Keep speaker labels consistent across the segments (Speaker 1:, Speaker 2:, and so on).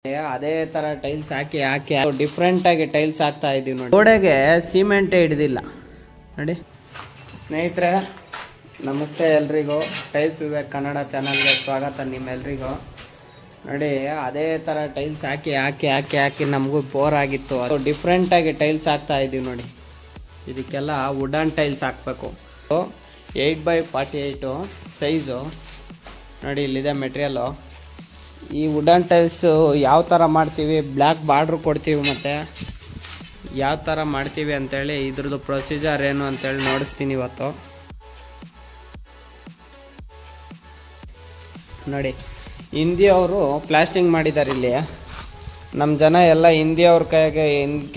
Speaker 1: ಅದೇ ತರ ಟೈಲ್ಸ್ ಹಾಕಿ ಹಾಕಿ ಡಿಫ್ರೆಂಟ್ ಆಗಿ ಟೈಲ್ಸ್ ಹಾಕ್ತಾ ಇದೀವಿ ನೋಡಿ. ಗೋಡೆಗೆ ಸಿಮೆಂಟ್ ಹಿಡಿದಿಲ್ಲ ನೋಡಿ. ಸ್ನೇಹಿತರೆ ನಮಸ್ತೆ ಎಲ್ರಿಗೂ. ಟೈಲ್ಸ್ ವಿವೇಕ್ ಕನ್ನಡ ಚಾನಲ್ಗೆ ಸ್ವಾಗತ ನಿಮ್ಮೆಲ್ರಿಗೂ. ನೋಡಿ ಅದೇ ತರ ಟೈಲ್ಸ್ ಹಾಕಿ ಹಾಕಿ ಹಾಕಿ ಹಾಕಿ ನಮಗೂ ಬೋರ್ ಆಗಿತ್ತು. ಅದು ಡಿಫ್ರೆಂಟ್ ಆಗಿ ಟೈಲ್ಸ್ ಹಾಕ್ತಾ ಇದೀವಿ ನೋಡಿ. ಇದಕ್ಕೆಲ್ಲ ವುಡನ್ ಟೈಲ್ಸ್ ಹಾಕಬೇಕು. 8x48 ಸೈಜು ನೋಡಿ. ಇಲ್ಲಿದೆ ಮೆಟೀರಿಯಲು. ಈ ವುಡನ್ ಟೈಲ್ಸ್ ಯಾವ ಥರ ಮಾಡ್ತೀವಿ, ಬ್ಲ್ಯಾಕ್ ಬಾರ್ಡ್ರ್ ಕೊಡ್ತೀವಿ, ಮತ್ತು ಯಾವ ಥರ ಮಾಡ್ತೀವಿ ಅಂತೇಳಿ ಇದ್ರದ್ದು ಪ್ರೊಸೀಜರ್ ಏನು ಅಂತೇಳಿ ನೋಡಿಸ್ತೀನಿ ಇವತ್ತು. ನೋಡಿ ಹಿಂದಿಯವರು ಪ್ಲಾಸ್ಟಿಂಗ್ ಮಾಡಿದ್ದಾರೆ. ಇಲ್ಲಿ ನಮ್ಮ ಜನ ಎಲ್ಲ ಹಿಂದಿಯವ್ರ ಕೈಗೆ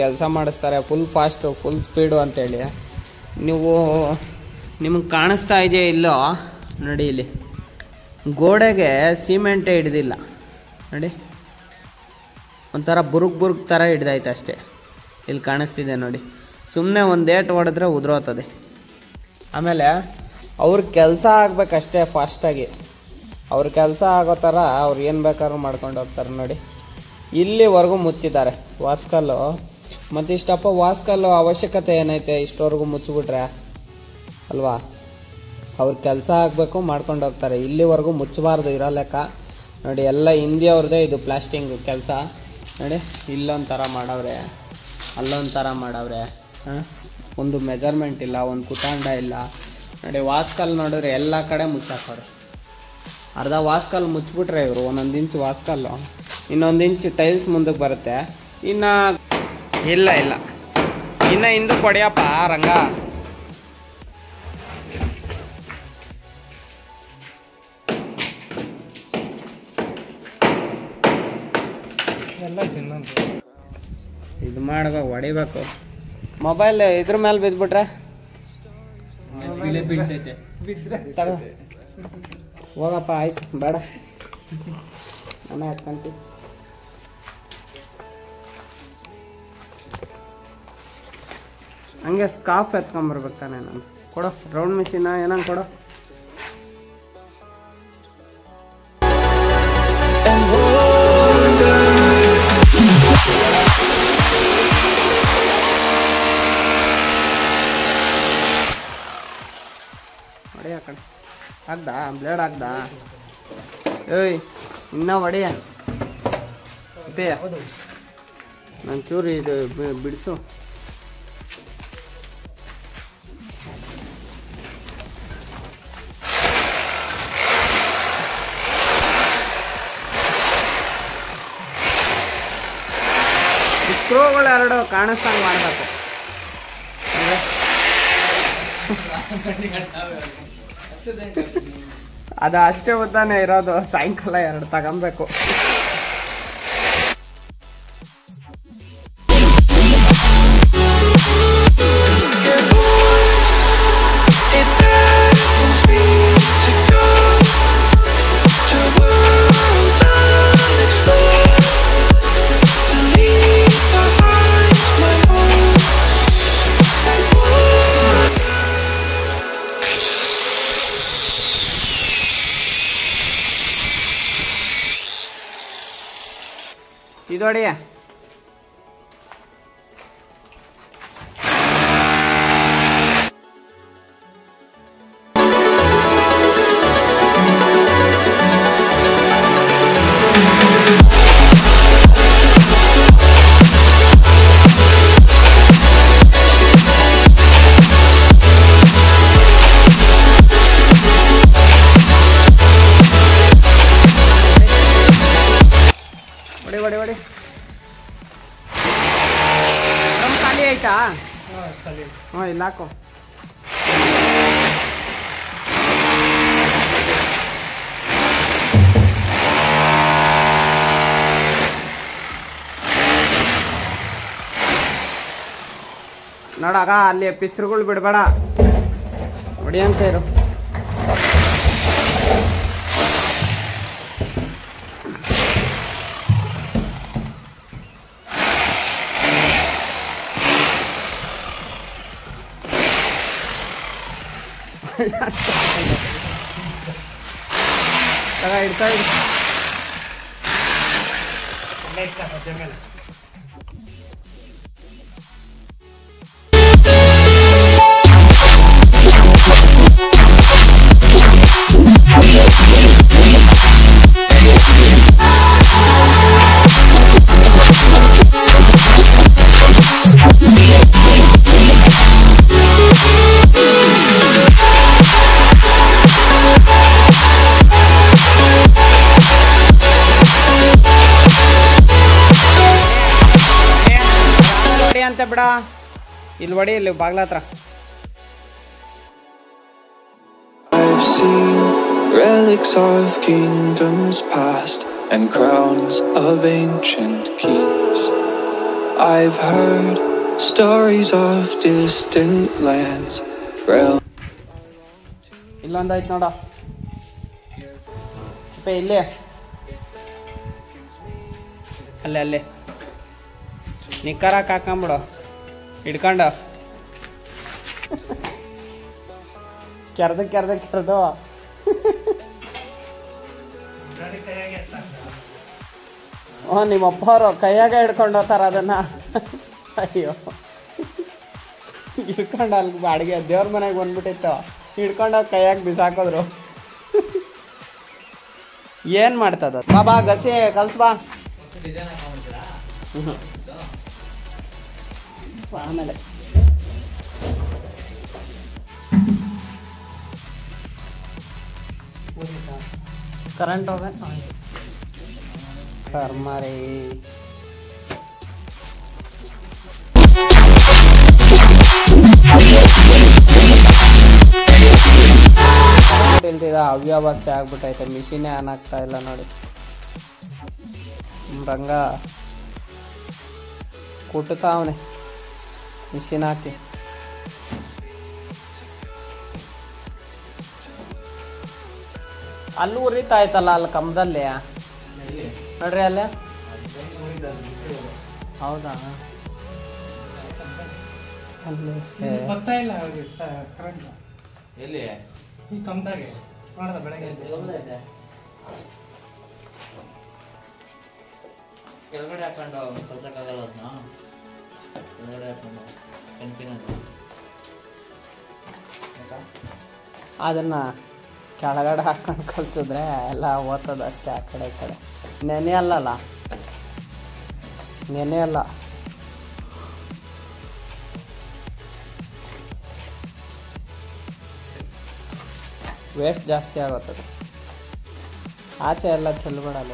Speaker 1: ಕೆಲಸ ಮಾಡಿಸ್ತಾರೆ, ಫುಲ್ ಫಾಸ್ಟು ಫುಲ್ ಸ್ಪೀಡು ಅಂತೇಳಿ. ನಿಮಗೆ ಕಾಣಿಸ್ತಾ ಇದೆಯಾ ಇಲ್ಲೋ ನೋಡಿ. ಇಲ್ಲಿ ಗೋಡೆಗೆ ಸಿಮೆಂಟೇ ಹಿಡ್ದಿಲ್ಲ ನೋಡಿ. ಒಂಥರ ಬುರುಗ್ ಥರ ಹಿಡ್ದೈತೆ ಅಷ್ಟೇ. ಇಲ್ಲಿ ಕಾಣಿಸ್ತಿದೆ ನೋಡಿ. ಸುಮ್ಮನೆ ಒಂದು ಏಟ್ ಹೊಡೆದ್ರೆ ಉದುರೋತದೆ. ಆಮೇಲೆ ಅವ್ರ ಕೆಲಸ ಆಗ್ಬೇಕಷ್ಟೇ ಫಾಸ್ಟಾಗಿ. ಅವ್ರ ಕೆಲಸ ಆಗೋ ಥರ ಅವ್ರು ಏನು ಬೇಕಾದ್ರೂ ಮಾಡ್ಕೊಂಡು ಹೋಗ್ತಾರೆ ನೋಡಿ. ಇಲ್ಲಿವರೆಗೂ ಮುಚ್ಚಿದ್ದಾರೆ ವಾಸ್ಕಲ್ಲು. ಮತ್ತು ಇಷ್ಟಪ್ಪ ವಾಸ್ಕಲ್ಲು ಅವಶ್ಯಕತೆ ಏನೈತೆ ಇಷ್ಟವರೆಗೂ ಮುಚ್ಚಿಬಿಟ್ರೆ ಅಲ್ವಾ? ಅವ್ರ ಕೆಲಸ ಆಗಬೇಕು ಮಾಡ್ಕೊಂಡು ಹೋಗ್ತಾರೆ. ಇಲ್ಲಿವರೆಗೂ ಮುಚ್ಚಬಾರ್ದು ಇರೋ ಲೆಕ್ಕ ನೋಡಿ. ಎಲ್ಲ ಹಿಂದಿಯವ್ರದ್ದೇ ಇದು ಪ್ಲಾಸ್ಟಿಂಗು ಕೆಲಸ ನೋಡಿ. ಇಲ್ಲೊಂಥರ ಮಾಡವ್ರೆ, ಅಲ್ಲೊಂಥರ ಮಾಡವ್ರೆ. ಒಂದು ಮೆಜರ್ಮೆಂಟ್ ಇಲ್ಲ, ಒಂದು ಕುತಾಂಡ ಇಲ್ಲ ನೋಡಿ. ವಾಸ್ಕಲ್ ನೋಡಿದ್ರೆ ಎಲ್ಲ ಕಡೆ ಮುಚ್ಚಾಕೋರು. ಅರ್ಧ ವಾಸ್ಕಲ್ ಮುಚ್ಚಿಬಿಟ್ರೆ ಇವರು ಒಂದೊಂದು ಇಂಚು ವಾಸ್ಕಲ್ಲು, ಇನ್ನೊಂದು ಇಂಚು ಟೈಲ್ಸ್ ಮುಂದಕ್ಕೆ ಬರುತ್ತೆ. ಇನ್ನು ಇಲ್ಲ ಇನ್ನು ಹಿಂದಕ್ಕೆ ಹೊಡೆಯಪ್ಪ ರಂಗ. ಇದು ಮಾಡ್ಬೇಕು, ಹೊಡಿಬೇಕು. ಮೊಬೈಲ್ ಇದ್ರ ಮೇಲೆ ಬಿದ್ಬಿಟ್ರೆ ಹೋಗಪ್ಪ. ಆಯ್ತು ಬೇಡ, ನಾನೇ ಹಾಕ್ಕೊಂತೀವಿ. ಹಂಗೆ ಸ್ಕಾಫ್ ಎತ್ಕೊಂಬರ್ಬೇಕು ತಾನೆ. ನಾನು ಕೊಡೋ ರೌಂಡ್ ಮಿಷಿನ ಏನಂಗೆ ಕೊಡೋ. ಹೊಡೆಯ ಕಡೆ ಆಗ್ದ ಬ್ಲೇಡ್ ಆಗ್ದ. ಏಯ್ ಇನ್ನೂ ಹೊಡೆಯ ನನ್ನ ಚೂರು ಇದು ಬಿಡಿಸು. ಸ್ಕ್ರೂಗಳು ಎರಡು ಕಾಣಿಸ್ತಂಗೆ ಮಾಡಬೇಕು. ಅದು ಅಷ್ಟೇ ಉದ್ದಾನೆ ಇರೋದು. ಸಾಯಂಕಾಲ 2 ತಗೊಬೇಕು. ಇದೊಡೆಯ ಹೊಡಿ. ಖಾಲಿ ಆಯ್ತಾ? ಹ್ಞೂ ಇಲ್ಲ ಹಾಕು. ನೋಡಾಗ ಅಲ್ಲಿ ಪಿಸ್ರುಗಳು ಬಿಡಬೇಡ, ಹೊಡಿಯಂತ ಇರು. ತಗ ಇಡ್ತಾ ಇಡು. ಅಂತ ಬಿಡ ಇಲ್ಲಿ ಹೊಡಿ ಇಲ್ಲಿ ಬಾಗ್ಲ ಹತ್ರ.
Speaker 2: I've seen relics of kingdoms past and crowns of ancient kings. I've heard stories of distant lands.
Speaker 1: ಇಲ್ಲೊಂದಾಯ್ತು ನೋಡ ಇಲ್ಲೇ ಅಲ್ಲೇ ಅಲ್ಲೇ ನಿಕ್ಕರಾಕ್ ಹಾಕೊಂಬಿಡು ಹಿಡ್ಕೊಂಡು ಕೆರೆದು ನಿಮ್ಮಪ್ಪ ಅವರು ಕೈಯಾಗ ಹಿಡ್ಕೊಂಡು ಹೋಗ್ತಾರ ಅದನ್ನ. ಅಯ್ಯೋ ಹಿಡ್ಕೊಂಡು ಅಲ್ಲಿ ಬಾಡಿಗೆ ದೇವ್ರ ಮನೆಗೆ ಬಂದ್ಬಿಟ್ಟಿತ್ತು, ಹಿಡ್ಕೊಂಡು ಕೈಯಾಗ ಬಿಸಾಕಿದ್ರು. ಏನು ಮಾಡ್ತದ ಬಾ ಗಸಿ ಕಲ್ಸ್ ಬಾ. ಆಮೇಲೆ ಕರೆಂಟ್ ಹೋಗ ಕರ್ಮಾರಿ ಇಲ್ದಿದ ಅವ್ಯವಸ್ಥೆ ಆಗ್ಬಿಟ್ಟೈತೆ, ಮಿಷಿನೇ ಆನ್ ಆಗ್ತಾ ಇಲ್ಲ ನೋಡಿ. ರಂಗ ಕುಟ್ತಾ ಅವನೇ ಮಿಷಿನ್ ಹಾಕಿ. ಅಲ್ಲಿ ಉರಿತಾ ಆಯ್ತಲ್ಲ ಅಲ್ಲಿ ಕಂಬದಲ್ಲಿ ನೋಡ್ರಿ ಅಲ್ಲೇ. ಹೌದಾ
Speaker 3: ಕೆಳಗಡೆ ಹಾಕೊಂಡು ಕಲ್ಸಕ್ಕಾಗಲ್ಲ ಅದನ್ನ, ಕೆಳಗಡೆ ಹಾಕೊಂಡು
Speaker 1: ಅದನ್ನ ಕೆಳಗಡೆ ಹಾಕೊಂಡು ಕಲ್ಸಿದ್ರೆ ಎಲ್ಲ ಓದ್ತದ ಅಷ್ಟೇ. ಆ ಕಡೆ ಈ ಕಡೆ ನೆನೆ ಅಲ್ಲಲ್ಲ, ನೆನೆ ಅಲ್ಲ. ವೇಸ್ಟ್ ಜಾಸ್ತಿ ಆಗುತ್ತದೆ. ಆಚೆ ಎಲ್ಲ ಚೆಲ್ಬೇಡಲ್ಲ.